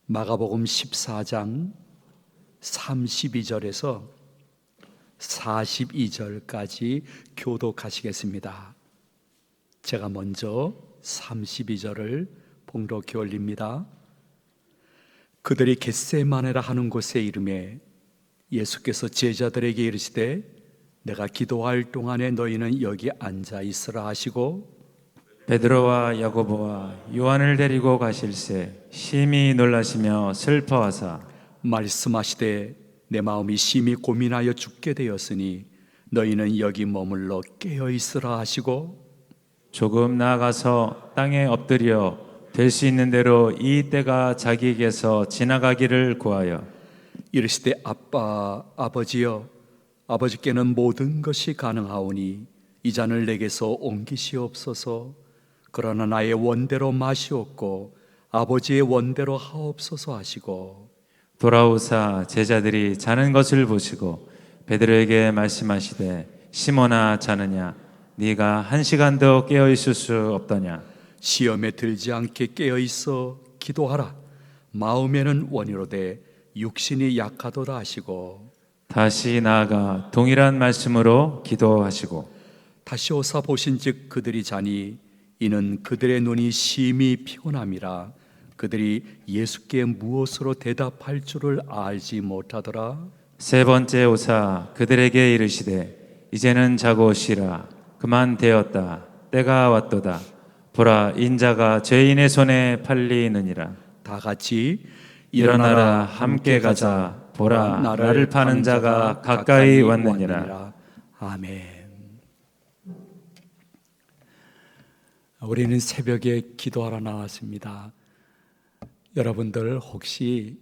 마가복음 14장 32절에서 42절까지 교독하시겠습니다. 제가 먼저 32절을 봉독해 올립니다. 그들이 겟세마네라 하는 곳에 이르매 예수께서 제자들에게 이르시되 내가 기도할 동안에 너희는 여기 앉아 있으라 하시고 베드로와 야고보와 요한을 데리고 가실새 심히 놀라시며 슬퍼하사 말씀하시되 내 마음이 심히 고민하여 죽게 되었으니 너희는 여기 머물러 깨어 있으라 하시고 조금 나아가서 땅에 엎드려 될 수 있는 대로 이 때가 자기에게서 지나가기를 구하여 이르시되 아버지여 아버지께는 모든 것이 가능하오니 이 잔을 내게서 옮기시옵소서. 그러나 나의 원대로 마시옵고 아버지의 원대로 하옵소서 하시고 돌아오사 제자들이 자는 것을 보시고 베드로에게 말씀하시되 시몬아 자느냐 네가 1시간도 깨어 있을 수 없더냐 시험에 들지 않게 깨어 있어 기도하라. 마음에는 원이로되 육신이 약하도다 하시고 다시 나아가 동일한 말씀으로 기도하시고 다시 오사 보신즉 그들이 자니 이는 그들의 눈이 심히 피곤함이라 그들이 예수께 무엇으로 대답할 줄을 알지 못하더라. 세 번째 오사 그들에게 이르시되 이제는 자고 쉬라 그만 되었다 때가 왔도다 보라 인자가 죄인의 손에 팔리느니라 다 같이 일어나라 함께 가자 보라 나를 파는 자가 가까이 왔느니라. 아멘. 우리는 새벽에 기도하러 나왔습니다. 여러분들 혹시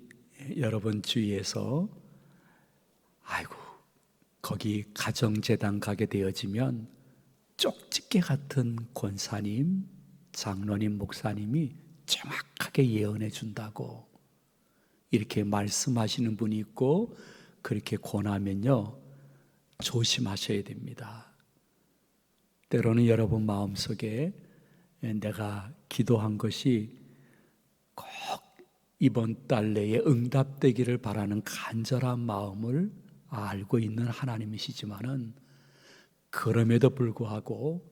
여러분 주위에서 아이고 거기 가정재단 가게 되어지면 쪽집게 같은 권사님, 장로님, 목사님이 정확하게 예언해 준다고 이렇게 말씀하시는 분이 있고 그렇게 권하면요 조심하셔야 됩니다. 때로는 여러분 마음속에 내가 기도한 것이 꼭 이번 달 내에 응답되기를 바라는 간절한 마음을 알고 있는 하나님이시지만은 그럼에도 불구하고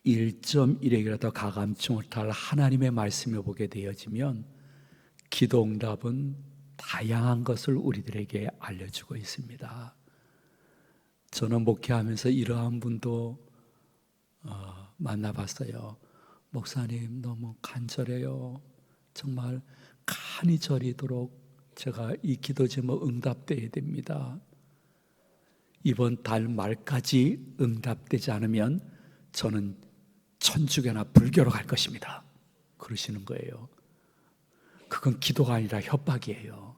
1.1에게라도 가감치 못할 하나님의 말씀을 보게 되어지면 기도 응답은 다양한 것을 우리들에게 알려주고 있습니다. 저는 목회하면서 이러한 분도 만나봤어요. 목사님 너무 간절해요. 정말 간이 저리도록 제가 이 기도 제목 응답돼야 됩니다. 이번 달 말까지 응답되지 않으면 저는 천주교나 불교로 갈 것입니다. 그러시는 거예요. 그건 기도가 아니라 협박이에요.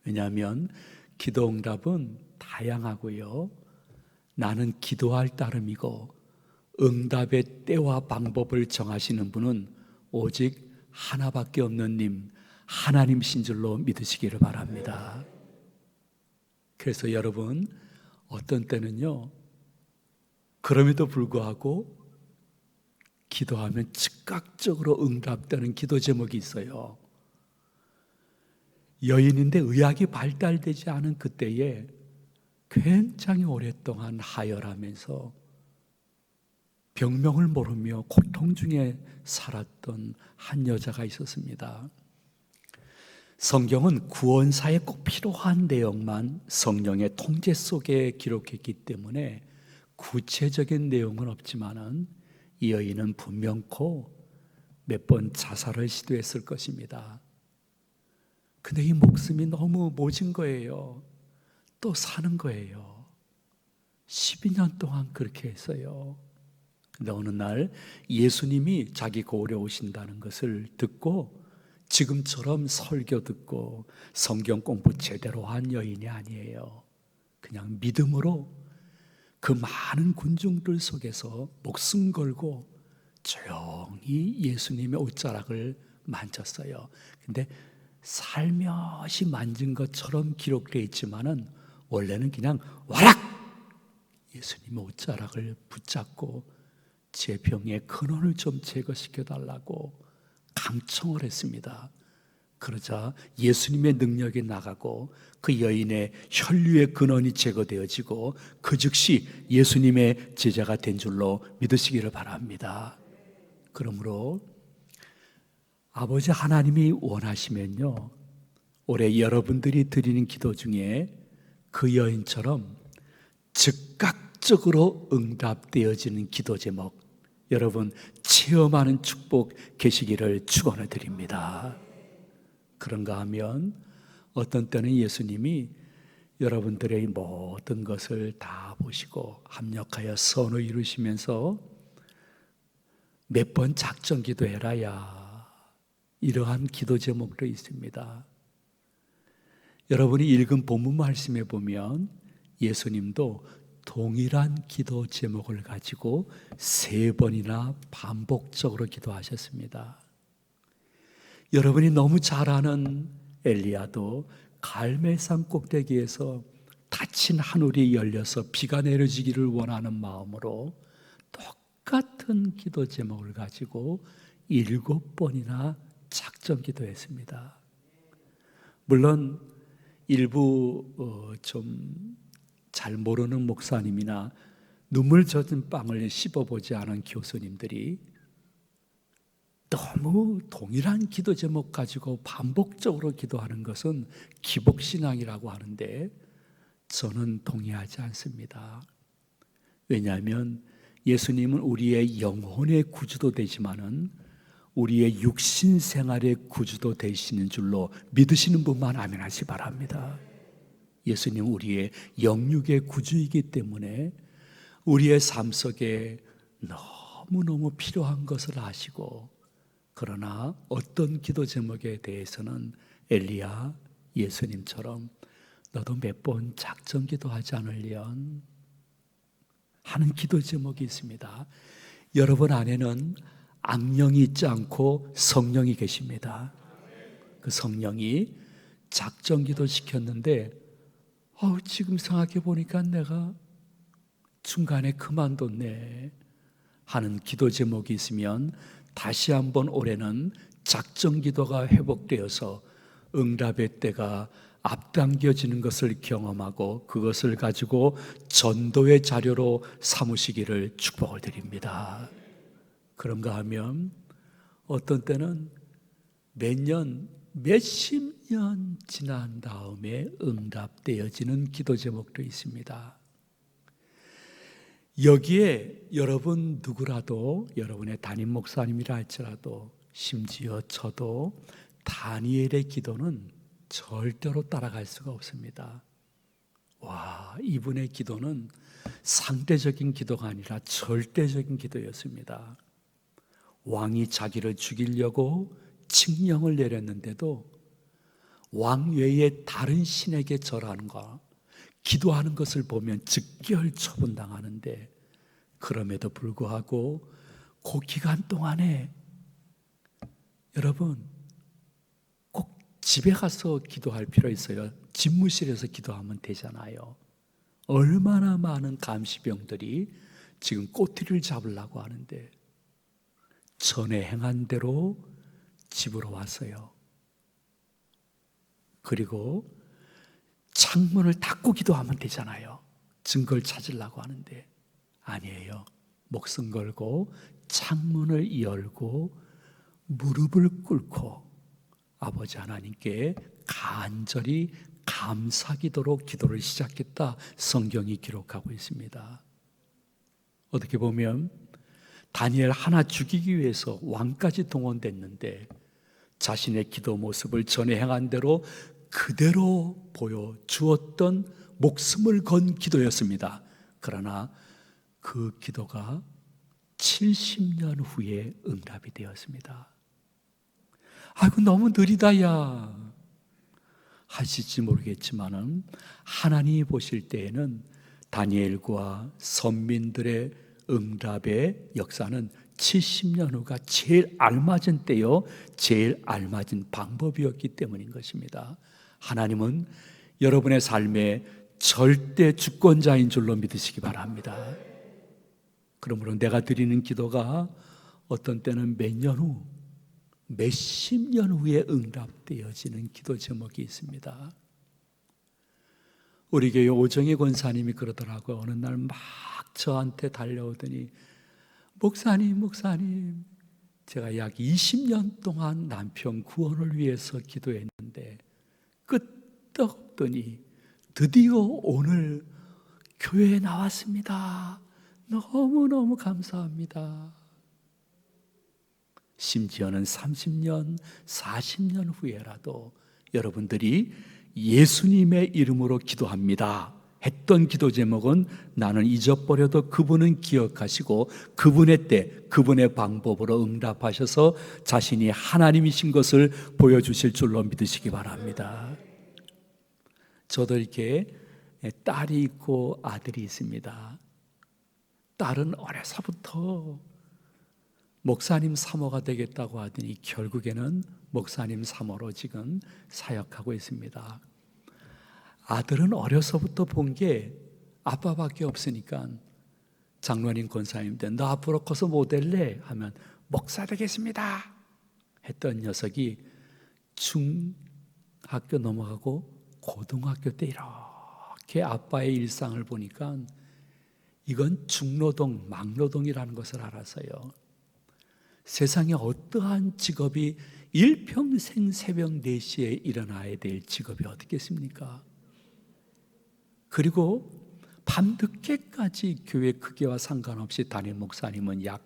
왜냐하면 기도 응답은 다양하고요. 나는 기도할 따름이고 응답의 때와 방법을 정하시는 분은 오직 하나밖에 없는 님, 하나님이신 줄로 믿으시기를 바랍니다. 그래서 여러분 어떤 때는요 그럼에도 불구하고 기도하면 즉각적으로 응답되는 기도 제목이 있어요. 여인인데 의학이 발달되지 않은 그때에 굉장히 오랫동안 하혈하면서 병명을 모르며 고통 중에 살았던 한 여자가 있었습니다. 성경은 구원사에 꼭 필요한 내용만 성령의 통제 속에 기록했기 때문에 구체적인 내용은 없지만은 이 여인은 분명코 몇 번 자살을 시도했을 것입니다. 근데 이 목숨이 너무 모진 거예요. 또 사는 거예요. 12년 동안 그렇게 했어요. 근데 어느 날 예수님이 자기 고을에 오신다는 것을 듣고 지금처럼 설교 듣고 성경 공부 제대로 한 여인이 아니에요. 그냥 믿음으로 그 많은 군중들 속에서 목숨 걸고 조용히 예수님의 옷자락을 만졌어요. 근데 살며시 만진 것처럼 기록되어 있지만은 원래는 그냥 와락! 예수님의 옷자락을 붙잡고 제 병의 근원을 좀 제거시켜 달라고 강청을 했습니다. 그러자 예수님의 능력이 나가고 그 여인의 혈류의 근원이 제거되어지고 그 즉시 예수님의 제자가 된 줄로 믿으시기를 바랍니다. 그러므로 아버지 하나님이 원하시면요, 올해 여러분들이 드리는 기도 중에 그 여인처럼 즉각적으로 응답되어지는 기도 제목 여러분 체험하는 축복 계시기를 축원해 드립니다. 그런가 하면 어떤 때는 예수님이 여러분들의 모든 것을 다 보시고 합력하여 선을 이루시면서 몇 번 작전 기도해라야, 이러한 기도 제목도 있습니다. 여러분이 읽은 본문 말씀에 보면 예수님도 동일한 기도 제목을 가지고 3번이나 반복적으로 기도하셨습니다. 여러분이 너무 잘 아는 엘리야도 갈멜산 꼭대기에서 닫힌 하늘이 열려서 비가 내려지기를 원하는 마음으로 똑같은 기도 제목을 가지고 7번이나 작전 기도했습니다. 물론 일부 좀 잘 모르는 목사님이나 눈물 젖은 빵을 씹어보지 않은 교수님들이 너무 동일한 기도 제목 가지고 반복적으로 기도하는 것은 기복신앙이라고 하는데 저는 동의하지 않습니다. 왜냐하면 예수님은 우리의 영혼의 구주도 되지만은 우리의 육신 생활의 구주도 되시는 줄로 믿으시는 분만 아멘하시 바랍니다. 예수님은 우리의 영육의 구주이기 때문에 우리의 삶 속에 너무너무 필요한 것을 아시고, 그러나 어떤 기도 제목에 대해서는 엘리야 예수님처럼 너도 몇 번 작전 기도하지 않으련 하는 기도 제목이 있습니다. 여러분 안에는 악령이 있지 않고 성령이 계십니다. 그 성령이 작전 기도 시켰는데 지금 생각해 보니까 내가 중간에 그만뒀네 하는 기도 제목이 있으면 다시 한번 올해는 작전 기도가 회복되어서 응답의 때가 앞당겨지는 것을 경험하고 그것을 가지고 전도의 자료로 삼으시기를 축복을 드립니다. 그런가 하면 어떤 때는 몇 년, 몇십 년 지난 다음에 응답되어지는 기도 제목도 있습니다. 여기에 여러분 누구라도, 여러분의 담임 목사님이라 할지라도, 심지어 저도 다니엘의 기도는 절대로 따라갈 수가 없습니다. 와, 이분의 기도는 상대적인 기도가 아니라 절대적인 기도였습니다. 왕이 자기를 죽이려고 칙령을 내렸는데도 왕 외에 다른 신에게 절하는 거, 기도하는 것을 보면 즉결 처분당하는데, 그럼에도 불구하고 그 기간 동안에 여러분 꼭 집에 가서 기도할 필요 있어요? 집무실에서 기도하면 되잖아요. 얼마나 많은 감시병들이 지금 꼬투리를 잡으려고 하는데 전에 행한 대로 집으로 왔어요. 그리고 창문을 닫고 기도하면 되잖아요. 증거를 찾으려고 하는데 아니에요. 목숨 걸고 창문을 열고 무릎을 꿇고 아버지 하나님께 간절히 감사기도로 기도를 시작했다, 성경이 기록하고 있습니다. 어떻게 보면 다니엘 하나 죽이기 위해서 왕까지 동원됐는데 자신의 기도 모습을 전에 행한 대로 그대로 보여주었던 목숨을 건 기도였습니다. 그러나 그 기도가 70년 후에 응답이 되었습니다. 아이고 너무 느리다 야 하실지 모르겠지만은 하나님이 보실 때에는 다니엘과 선민들의 응답의 역사는 70년 후가 제일 알맞은 때요, 제일 알맞은 방법이었기 때문인 것입니다. 하나님은 여러분의 삶의 절대 주권자인 줄로 믿으시기 바랍니다. 그러므로 내가 드리는 기도가 어떤 때는 몇 년 후, 몇십 년 후에 응답되어지는 기도 제목이 있습니다. 우리 교회 오정희 권사님이 그러더라고요. 어느 날 막 저한테 달려오더니 목사님, 제가 약 20년 동안 남편 구원을 위해서 기도했는데 끄떡없더니 드디어 오늘 교회에 나왔습니다. 너무너무 감사합니다. 심지어는 30년, 40년 후에라도 여러분들이 예수님의 이름으로 기도합니다 했던 기도 제목은 나는 잊어버려도 그분은 기억하시고 그분의 때, 그분의 방법으로 응답하셔서 자신이 하나님이신 것을 보여주실 줄로 믿으시기 바랍니다. 저도 이렇게 딸이 있고 아들이 있습니다. 딸은 어려서부터 목사님 사모가 되겠다고 하더니 결국에는 목사님 사모로 지금 사역하고 있습니다. 아들은 어려서부터 본 게 아빠밖에 없으니까 장로님 권사님한테 너 앞으로 커서 뭐 될래? 하면 목사 되겠습니다 했던 녀석이 중학교 넘어가고 고등학교 때 이렇게 아빠의 일상을 보니까 이건 중노동, 막노동이라는 것을 알아서요. 세상에 어떠한 직업이 일평생 새벽 4시에 일어나야 될 직업이 어떻겠습니까? 그리고 밤늦게까지 교회 크기와 상관없이 담임 목사님은 약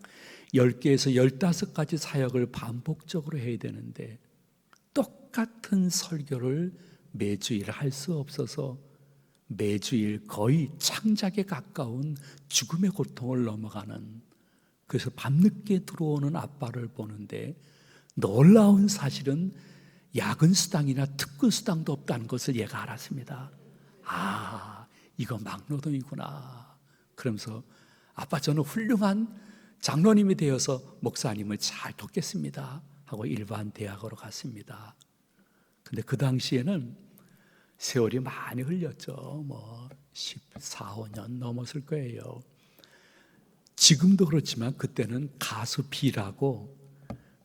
10개에서 15가지 사역을 반복적으로 해야 되는데 똑같은 설교를 매주일 할 수 없어서 매주일 거의 창작에 가까운 죽음의 고통을 넘어가는, 그래서 밤늦게 들어오는 아빠를 보는데 놀라운 사실은 야근 수당이나 특근 수당도 없다는 것을 얘가 알았습니다. 아, 이거 막노동이구나. 그러면서 아빠 저는 훌륭한 장로님이 되어서 목사님을 잘 돕겠습니다 하고 일반 대학으로 갔습니다. 근데 그 당시에는 세월이 많이 흘렸죠. 뭐 14, 15년 넘었을 거예요. 지금도 그렇지만 그때는 가수 B라고,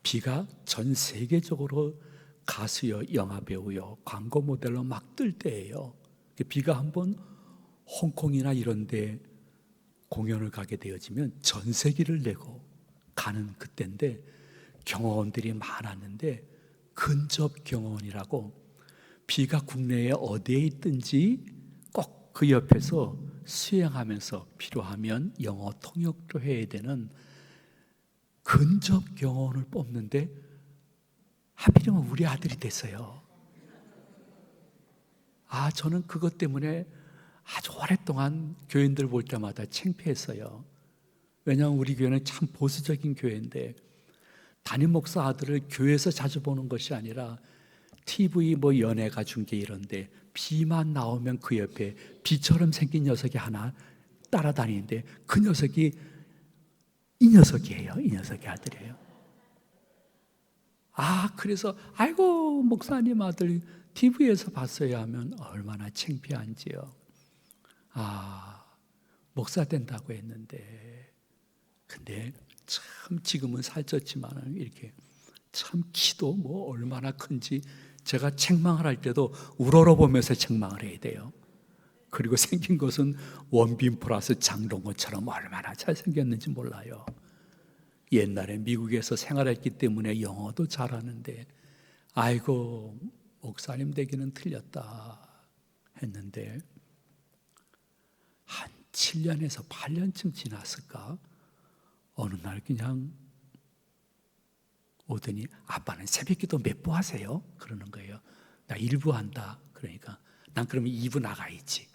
B가 전 세계적으로 가수요, 영화배우요, 광고 모델로 막 뜰 때예요. B가 한번 홍콩이나 이런 데 공연을 가게 되어지면 전세기를 내고 가는 그때인데 경호원들이 많았는데 근접 경호원이라고 B가 국내에 어디에 있든지 꼭 그 옆에서 수행하면서 필요하면 영어 통역도 해야 되는 근접 경호원을 뽑는데 하필이면 우리 아들이 됐어요. 저는 그것 때문에 아주 오랫동안 교인들 볼 때마다 창피했어요. 왜냐하면 우리 교회는 참 보수적인 교회인데 담임 목사 아들을 교회에서 자주 보는 것이 아니라 TV 뭐 연예가 중계 이런데 B만 나오면 그 옆에 B처럼 생긴 녀석이 하나 따라다니는데 그 녀석이 이 녀석이에요. 이 녀석의 아들이에요. 그래서 아이고 목사님 아들 TV에서 봤어요 하면 얼마나 창피한지요. 목사 된다고 했는데 근데 참 지금은 살쪘지만 이렇게 참 키도 뭐 얼마나 큰지 제가 책망을 할 때도 우러러보면서 책망을 해야 돼요. 그리고 생긴 것은 원빈 플러스 장동건처럼 얼마나 잘생겼는지 몰라요. 옛날에 미국에서 생활했기 때문에 영어도 잘하는데 아이고 목사님 되기는 틀렸다 했는데 한 7년에서 8년쯤 지났을까? 어느 날 그냥 오더니 아빠는 새벽기도 몇 부 하세요? 그러는 거예요. 나 1부 한다. 그러니까 난 그러면 2부 나가 있지.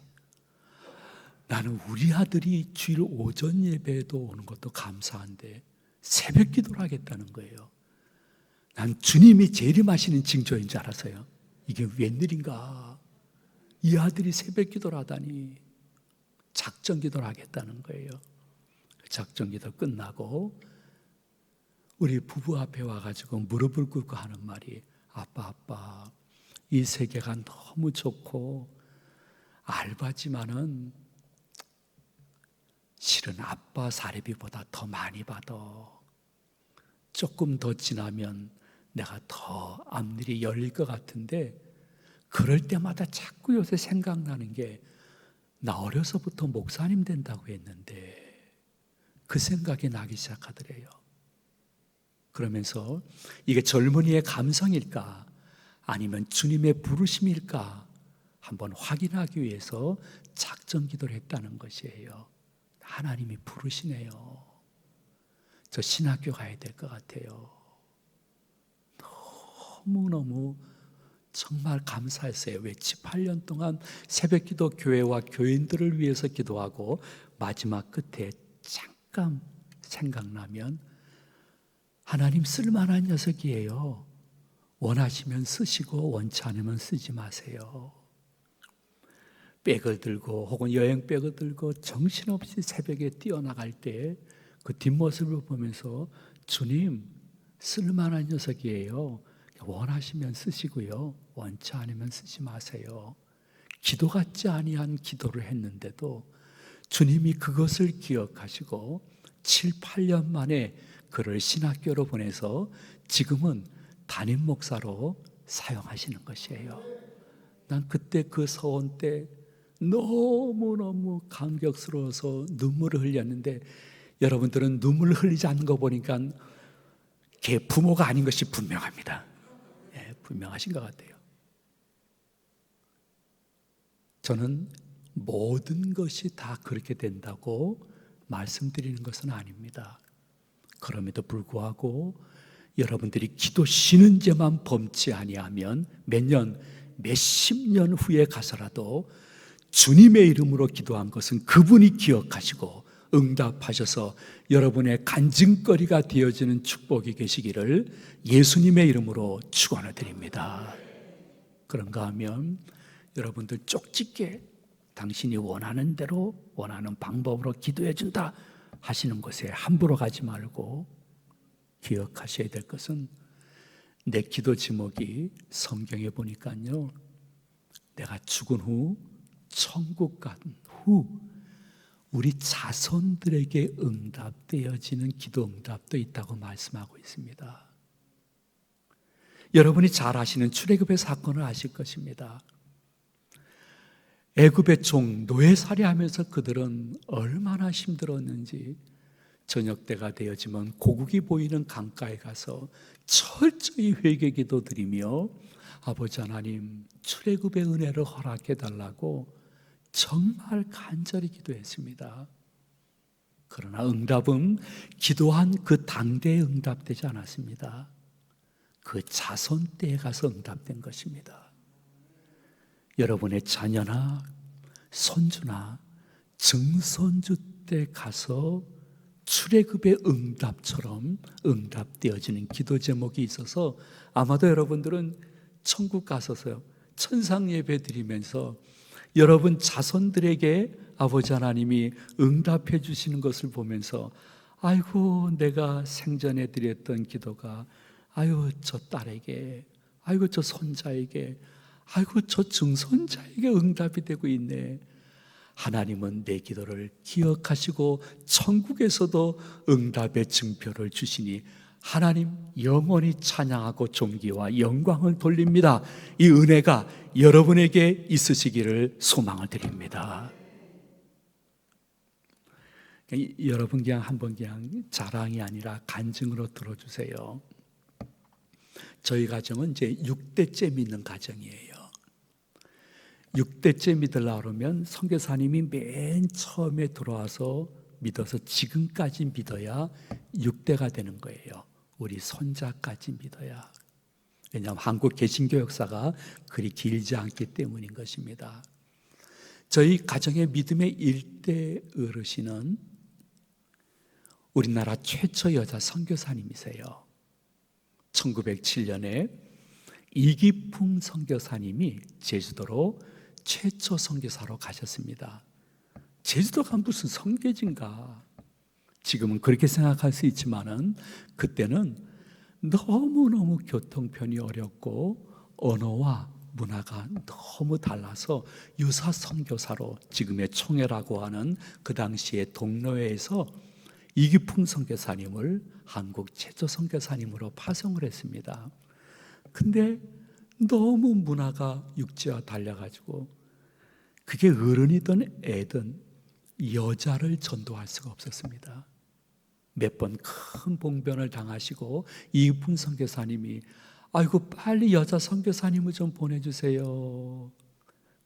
나는 우리 아들이 주일 오전 예배에도 오는 것도 감사한데 새벽기도를 하겠다는 거예요. 난 주님이 재림하시는 징조인 줄 알았어요. 이게 웬일인가? 이 아들이 새벽기도를 하다니 작전기도를 하겠다는 거예요. 작전기도 끝나고 우리 부부 앞에 와가지고 무릎을 꿇고 하는 말이 아빠 이 세계가 너무 좋고 알바지만은 실은 아빠 사례비보다 더 많이 받아. 조금 더 지나면 내가 더 앞일이 열릴 것 같은데 그럴 때마다 자꾸 요새 생각나는 게 나 어려서부터 목사님 된다고 했는데 그 생각이 나기 시작하더래요. 그러면서 이게 젊은이의 감성일까 아니면 주님의 부르심일까 한번 확인하기 위해서 작전 기도를 했다는 것이에요. 하나님이 부르시네요. 저 신학교 가야 될 것 같아요. 너무너무 정말 감사했어요. 왜 8년 동안 새벽기도 교회와 교인들을 위해서 기도하고 마지막 끝에 잠깐 생각나면 하나님 쓸만한 녀석이에요. 원하시면 쓰시고 원치 않으면 쓰지 마세요. 백을 들고 혹은 여행백을 들고 정신없이 새벽에 뛰어나갈 때 그 뒷모습을 보면서 주님 쓸만한 녀석이에요. 원하시면 쓰시고요. 원치 않으면 쓰지 마세요. 기도 같지 아니한 기도를 했는데도 주님이 그것을 기억하시고 7, 8년 만에 그를 신학교로 보내서 지금은 담임 목사로 사용하시는 것이에요. 난 그때 그 서원 때 너무너무 감격스러워서 눈물을 흘렸는데 여러분들은 눈물을 흘리지 않는 거 보니까 걔 부모가 아닌 것이 분명합니다. 예, 분명하신 것 같아요. 저는 모든 것이 다 그렇게 된다고 말씀드리는 것은 아닙니다. 그럼에도 불구하고 여러분들이 기도 쉬는 죄만 범치 아니하면 몇 년, 몇십 년 후에 가서라도 주님의 이름으로 기도한 것은 그분이 기억하시고 응답하셔서 여러분의 간증거리가 되어지는 축복이 계시기를 예수님의 이름으로 축원을 드립니다. 그런가 하면 여러분들 쪽집게 당신이 원하는 대로 원하는 방법으로 기도해 준다 하시는 곳에 함부로 가지 말고 기억하셔야 될 것은 내 기도 제목이 성경에 보니까요, 내가 죽은 후 천국 간 후 우리 자손들에게 응답되어지는 기도 응답도 있다고 말씀하고 있습니다. 여러분이 잘 아시는 출애굽의 사건을 아실 것입니다. 애굽의 종 노예살이하면서 그들은 얼마나 힘들었는지 저녁 때가 되어지면 고국이 보이는 강가에 가서 철저히 회개기도 드리며 아버지 하나님 출애굽의 은혜를 허락해 달라고 정말 간절히 기도했습니다. 그러나 응답은 기도한 그 당대에 응답되지 않았습니다. 그 자손 때에 가서 응답된 것입니다. 여러분의 자녀나 손주나 증손주 때 가서 출애굽의 응답처럼 응답되어지는 기도 제목이 있어서 아마도 여러분들은 천국 가서서요 천상 예배 드리면서 여러분 자손들에게 아버지 하나님이 응답해 주시는 것을 보면서 아이고 내가 생전에 드렸던 기도가 아유 저 딸에게 아이고 저 손자에게 아이고 저 증손자에게 응답이 되고 있네. 하나님은 내 기도를 기억하시고 천국에서도 응답의 증표를 주시니 하나님 영원히 찬양하고 존귀와 영광을 돌립니다. 이 은혜가 여러분에게 있으시기를 소망을 드립니다. 여러분 그냥 한번 그냥 자랑이 아니라 간증으로 들어주세요. 저희 가정은 이제 6대째 믿는 가정이에요. 6대째 믿으려고 그러면 선교사님이 맨 처음에 들어와서 믿어서 지금까지 믿어야 6대가 되는 거예요. 우리 손자까지 믿어야. 왜냐하면 한국 개신교 역사가 그리 길지 않기 때문인 것입니다. 저희 가정의 믿음의 1대 어르신은 우리나라 최초 여자 선교사님이세요. 1907년에 이기풍 선교사님이 제주도로 최초 선교사로 가셨습니다. 제주도가 무슨 성계진가? 지금은 그렇게 생각할 수 있지만은 그때는 너무너무 교통편이 어렵고 언어와 문화가 너무 달라서 유사 선교사로 지금의 총회라고 하는 그 당시에 동로회에서 이기풍 선교사님을 한국 최초 선교사님으로 파송을 했습니다. 근데 너무 문화가 육지와 달려가지고 그게 어른이든 애든 여자를 전도할 수가 없었습니다. 몇 번 큰 봉변을 당하시고 이분 선교사님이 아이고 빨리 여자 선교사님을 좀 보내주세요.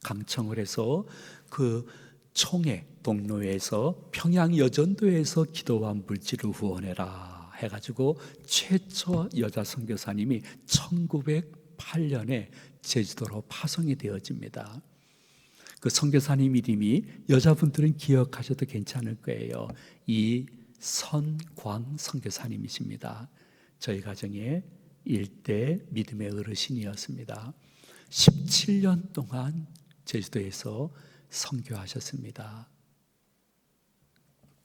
강청을 해서 그 총회 동로에서 평양여전도에서 기도와 물질을 후원해라 해가지고 최초 여자 선교사님이 1908년에 제주도로 파송이 되어집니다. 그 선교사님 이름이 여자분들은 기억하셔도 괜찮을 거예요. 이선광 선교사님이십니다. 저희 가정의 일대 믿음의 어르신이었습니다. 17년 동안 제주도에서 선교하셨습니다.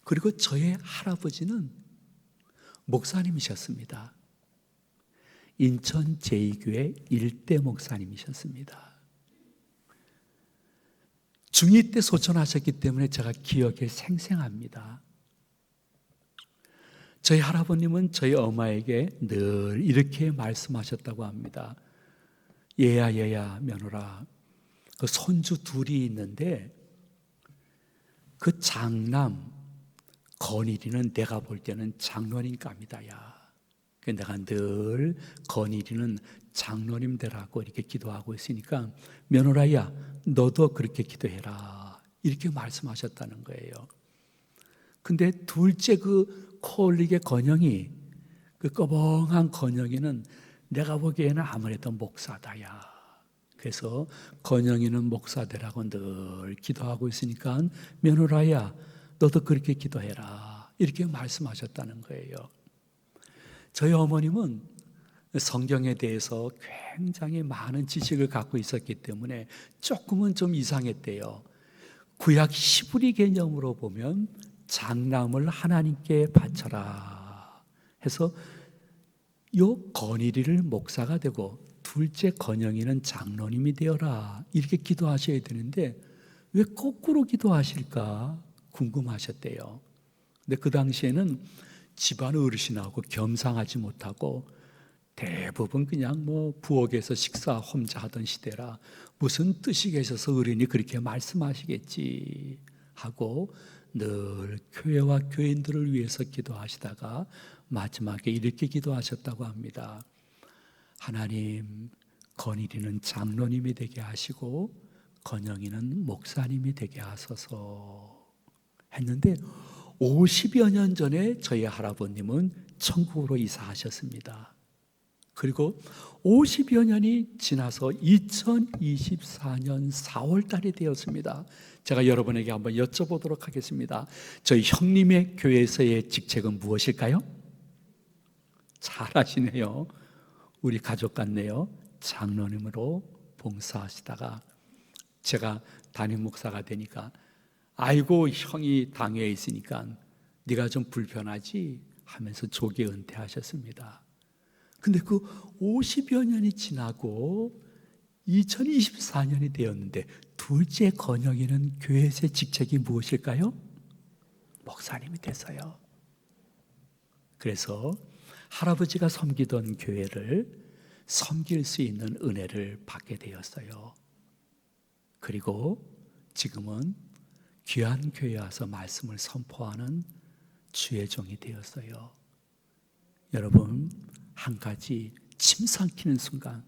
그리고 저의 할아버지는 목사님이셨습니다. 인천 제2교회 일대 목사님이셨습니다. 중2 때 소천하셨기 때문에 제가 기억에 생생합니다. 저희 할아버님은 저희 엄마에게 늘 이렇게 말씀하셨다고 합니다. 얘야 며느라, 그 손주 둘이 있는데 그 장남 건일이는 내가 볼 때는 장로님감이다 야. 내가 늘 건일이는 장로님 되라고 이렇게 기도하고 있으니까 며느라야 너도 그렇게 기도해라 이렇게 말씀하셨다는 거예요. 근데 둘째 그 코올릭의 건영이, 그 꺼벙한 건영이는 내가 보기에는 아무래도 목사다야. 그래서 건영이는 목사 되라고 늘 기도하고 있으니까 며느라야 너도 그렇게 기도해라 이렇게 말씀하셨다는 거예요. 저희 어머님은 성경에 대해서 굉장히 많은 지식을 갖고 있었기 때문에 조금은 좀 이상했대요. 구약 히브리 개념으로 보면 장남을 하나님께 바쳐라 해서 요 건일이를 목사가 되고 둘째 건영이는 장로님이 되어라 이렇게 기도하셔야 되는데 왜 거꾸로 기도하실까 궁금하셨대요. 근데 그 당시에는 집안 어르신하고 겸상하지 못하고 대부분 그냥 뭐 부엌에서 식사 혼자 하던 시대라 무슨 뜻이 계셔서 어른이 그렇게 말씀하시겠지 하고 늘 교회와 교인들을 위해서 기도하시다가 마지막에 이렇게 기도하셨다고 합니다. 하나님, 건일이는 장로님이 되게 하시고 건영이는 목사님이 되게 하소서 했는데 50여 년 전에 저희 할아버님은 천국으로 이사하셨습니다. 그리고 50여 년이 지나서 2024년 4월 달이 되었습니다. 제가 여러분에게 한번 여쭤보도록 하겠습니다. 저희 형님의 교회에서의 직책은 무엇일까요? 잘 아시네요. 우리 가족 같네요. 장로님으로 봉사하시다가 제가 담임 목사가 되니까 아이고 형이 당회에 있으니까 네가 좀 불편하지 하면서 조기 은퇴하셨습니다. 근데 그 50여 년이 지나고 2024년이 되었는데 둘째 건영이는 교회에서의 직책이 무엇일까요? 목사님이 됐어요. 그래서 할아버지가 섬기던 교회를 섬길 수 있는 은혜를 받게 되었어요. 그리고 지금은 귀한 교회에 와서 말씀을 선포하는 주의 종이 되었어요. 여러분, 한 가지 침 삼키는 순간,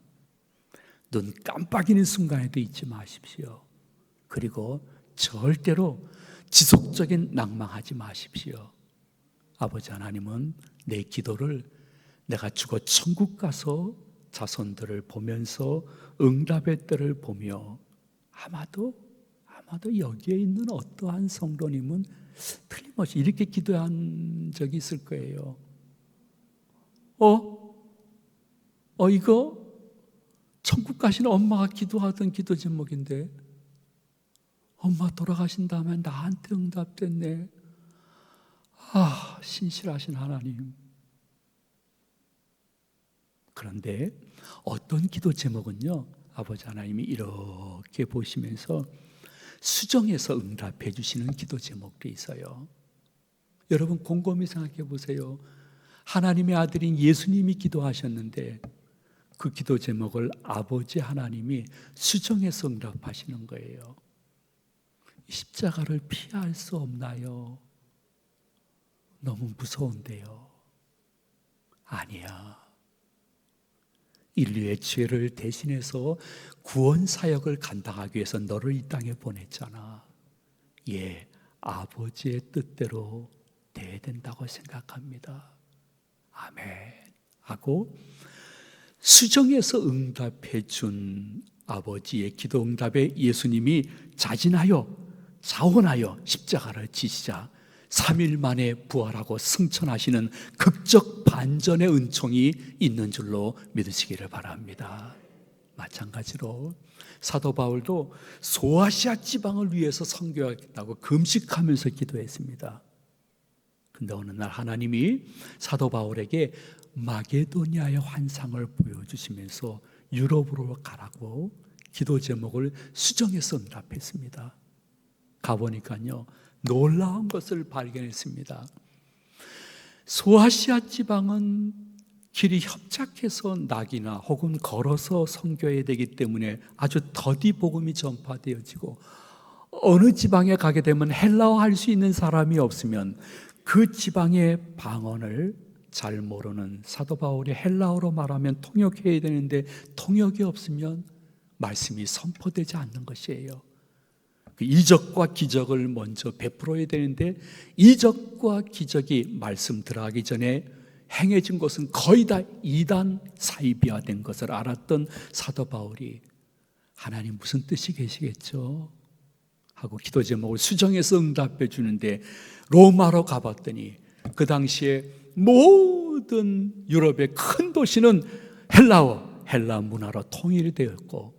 눈 깜빡이는 순간에도 잊지 마십시오. 그리고 절대로 지속적인 낭망하지 마십시오. 아버지 하나님은 내 기도를 내가 죽어 천국 가서 자손들을 보면서 응답의 때를 보며 아마도 여기에 있는 어떠한 성도님은 틀림없이 이렇게 기도한 적이 있을 거예요. 이거 천국 가시는 엄마가 기도하던 기도 제목인데 엄마 돌아가신 다음에 나한테 응답됐네. 신실하신 하나님. 그런데 어떤 기도 제목은요, 아버지 하나님이 이렇게 보시면서 수정해서 응답해 주시는 기도 제목도 있어요. 여러분 곰곰이 생각해 보세요. 하나님의 아들인 예수님이 기도하셨는데 그 기도 제목을 아버지 하나님이 수정해서 응답하시는 거예요. 십자가를 피할 수 없나요? 너무 무서운데요. 아니야. 인류의 죄를 대신해서 구원 사역을 감당하기 위해서 너를 이 땅에 보냈잖아. 예, 아버지의 뜻대로 돼야 된다고 생각합니다. 아멘 하고 수정해서 응답해 준 아버지의 기도 응답에 예수님이 자원하여 십자가를 지시자 3일 만에 부활하고 승천하시는 극적 반전의 은총이 있는 줄로 믿으시기를 바랍니다. 마찬가지로 사도 바울도 소아시아 지방을 위해서 선교하겠다고 금식하면서 기도했습니다. 근데 어느 날 하나님이 사도 바울에게 마게도니아의 환상을 보여주시면서 유럽으로 가라고 기도 제목을 수정해서 응답했습니다. 가보니까요, 놀라운 것을 발견했습니다. 소아시아 지방은 길이 협착해서 낙이나 혹은 걸어서 선교해야 되기 때문에 아주 더디 복음이 전파되어지고, 어느 지방에 가게 되면 헬라어 할 수 있는 사람이 없으면 그 지방의 방언을 잘 모르는 사도 바울이 헬라어로 말하면 통역해야 되는데 통역이 없으면 말씀이 선포되지 않는 것이에요. 그 이적과 기적을 먼저 베풀어야 되는데 이적과 기적이 말씀 들어가기 전에 행해진 것은 거의 다 이단 사이비화된 것을 알았던 사도 바울이 하나님 무슨 뜻이 계시겠죠? 하고 기도 제목을 수정해서 응답해 주는데 로마로 가봤더니 그 당시에 모든 유럽의 큰 도시는 헬라 문화로 통일이 되었고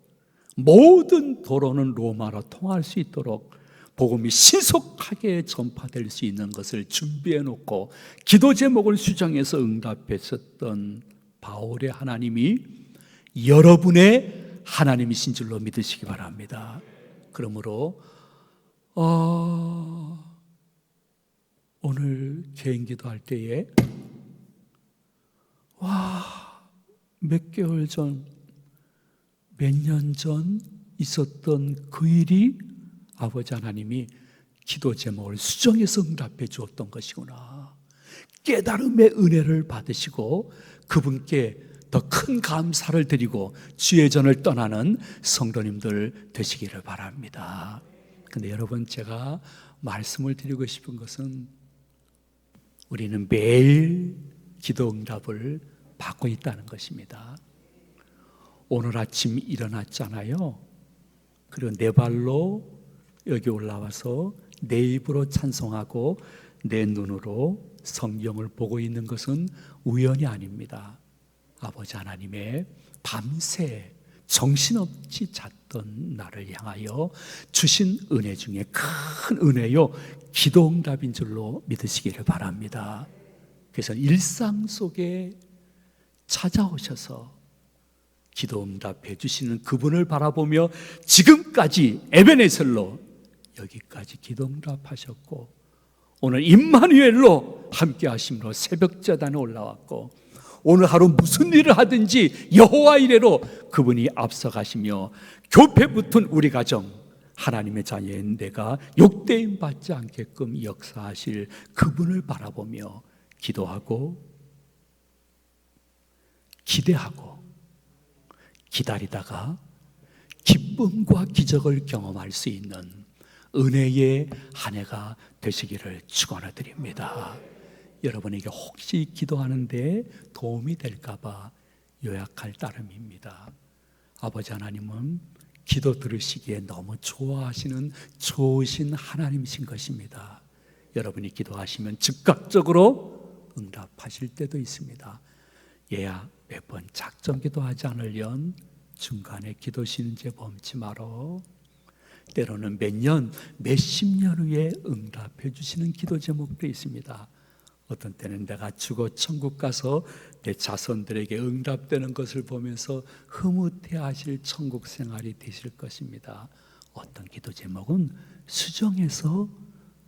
모든 도로는 로마로 통할 수 있도록 복음이 신속하게 전파될 수 있는 것을 준비해 놓고 기도 제목을 수정해서 응답했었던 바울의 하나님이 여러분의 하나님이신 줄로 믿으시기 바랍니다. 그러므로 오늘 개인기도 할 때에 몇 개월 전, 몇 년 전 있었던 그 일이 아버지 하나님이 기도 제목을 수정해서 응답해 주었던 것이구나. 깨달음의 은혜를 받으시고 그분께 더 큰 감사를 드리고 주의 전을 떠나는 성도님들 되시기를 바랍니다. 근데 여러분, 제가 말씀을 드리고 싶은 것은 우리는 매일 기도 응답을 받고 있다는 것입니다. 오늘 아침 일어났잖아요. 그리고 내 발로 여기 올라와서 내 입으로 찬송하고 내 눈으로 성경을 보고 있는 것은 우연이 아닙니다. 아버지 하나님의 밤새 정신없이 잤던 나를 향하여 주신 은혜 중에 큰 은혜요, 기도 응답인 줄로 믿으시기를 바랍니다. 그래서 일상 속에 찾아오셔서 기도 응답해 주시는 그분을 바라보며 지금까지 에베네셀로 여기까지 기도 응답하셨고, 오늘 임마누엘로 함께 하심으로 새벽 제단에 올라왔고, 오늘 하루 무슨 일을 하든지 여호와 이레로 그분이 앞서가시며 교회 붙은 우리 가정, 하나님의 자녀인 내가 욕되임 받지 않게끔 역사하실 그분을 바라보며 기도하고 기대하고 기다리다가 기쁨과 기적을 경험할 수 있는 은혜의 한 해가 되시기를 축원해 드립니다. 여러분에게 혹시 기도하는데 도움이 될까봐 요약할 따름입니다. 아버지 하나님은 기도 들으시기에 너무 좋아하시는 좋으신 하나님이신 것입니다. 여러분이 기도하시면 즉각적으로 응답하실 때도 있습니다. 얘야, 몇 번 작정 기도하지 않으련 중간에 기도 쉬는 죄 범치 말어. 때로는 몇 년, 몇십 년 후에 응답해 주시는 기도 제목도 있습니다. 어떤 때는 내가 죽어 천국 가서 내 자손들에게 응답되는 것을 보면서 흐뭇해하실 천국 생활이 되실 것입니다. 어떤 기도 제목은 수정해서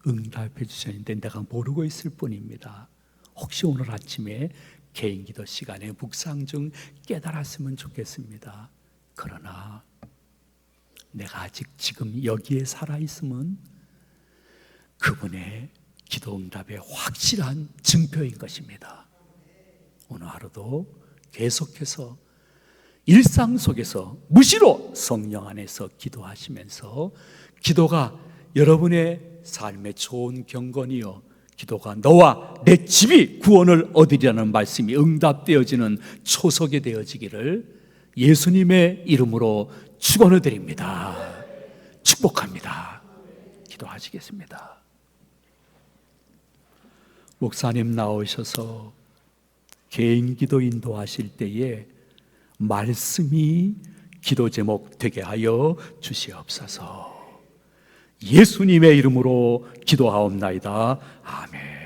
응답해 주셨는데 내가 모르고 있을 뿐입니다. 혹시 오늘 아침에 개인 기도 시간에 묵상 중 깨달았으면 좋겠습니다. 그러나 내가 아직 지금 여기에 살아있으면 그분의 기도 응답의 확실한 증표인 것입니다. 오늘 하루도 계속해서 일상 속에서 무시로 성령 안에서 기도하시면서 기도가 여러분의 삶의 좋은 경건이요, 기도가 너와 내 집이 구원을 얻으리라는 말씀이 응답되어지는 초석이 되어지기를 예수님의 이름으로 축원을 드립니다. 축복합니다. 기도하시겠습니다. 목사님 나오셔서 개인 기도 인도하실 때에 말씀이 기도 제목 되게 하여 주시옵소서. 예수님의 이름으로 기도하옵나이다. 아멘.